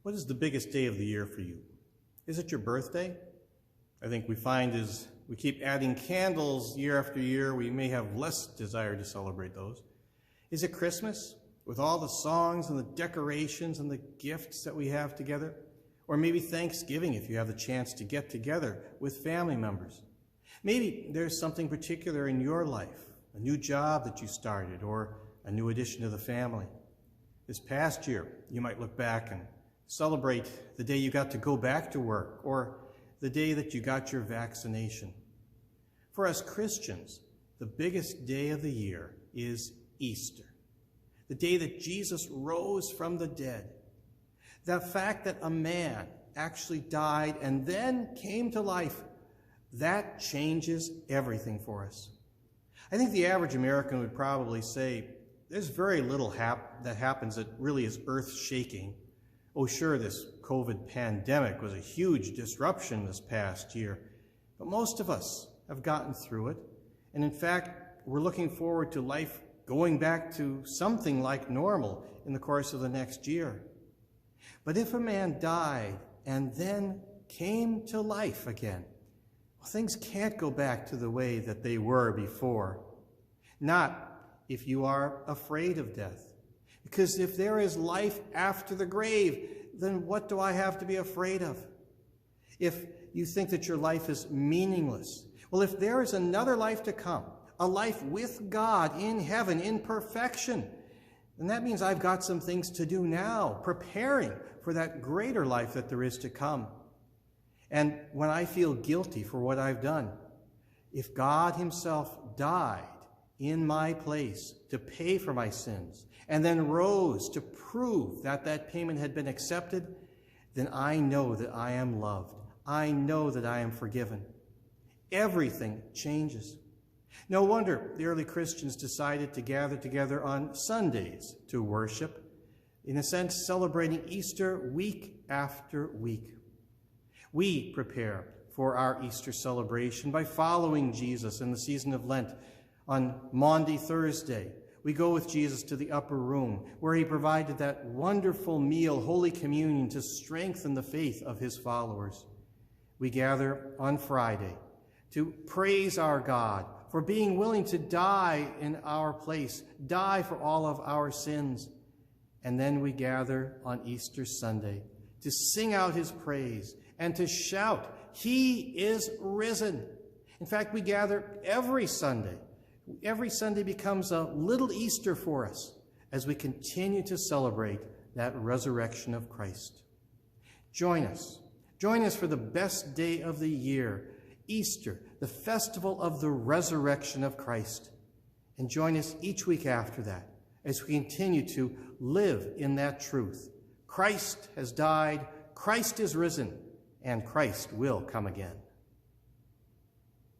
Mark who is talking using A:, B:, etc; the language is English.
A: What is the biggest day of the year for you? Is it your birthday? I think we find as we keep adding candles year after year, we may have less desire to celebrate those. Is it Christmas, with all the songs and the decorations and the gifts that we have together? Or maybe Thanksgiving, if you have the chance to get together with family members. Maybe there's something particular in your life, a new job that you started, or a new addition to the family. This past year, you might look back and celebrate the day you got to go back to work, or the day that you got your vaccination. For us Christians, the biggest day of the year is Easter, the day that Jesus rose from the dead. The fact that a man actually died and then came to life, that changes everything for us. I think the average American would probably say, there's very little that happens that really is earth-shaking. Oh, sure, this COVID pandemic was a huge disruption this past year, but most of us have gotten through it. And in fact, we're looking forward to life going back to something like normal in the course of the next year. But if a man died and then came to life again, well, things can't go back to the way that they were before. Not if you are afraid of death. Because if there is life after the grave, then what do I have to be afraid of? If you think that your life is meaningless, well, if there is another life to come, a life with God in heaven, in perfection, then that means I've got some things to do now, preparing for that greater life that there is to come. And when I feel guilty for what I've done, if God himself died in my place to pay for my sins, and then rose to prove that that payment had been accepted, then I know that I am loved. I know that I am forgiven. Everything changes. No wonder the early Christians decided to gather together on Sundays to worship, in a sense celebrating Easter week after week. We prepare for our Easter celebration by following Jesus in the season of Lent. On Maundy Thursday, we go with Jesus to the upper room, where he provided that wonderful meal, Holy Communion, to strengthen the faith of his followers. We gather on Friday to praise our God for being willing to die in our place, die for all of our sins. And then we gather on Easter Sunday to sing out his praise and to shout, "He is risen." In fact, we gather every Sunday. Every Sunday becomes a little Easter for us as we continue to celebrate that resurrection of Christ. Join us. Join us for the best day of the year, Easter, the festival of the resurrection of Christ. And join us each week after that as we continue to live in that truth. Christ has died, Christ is risen, and Christ will come again.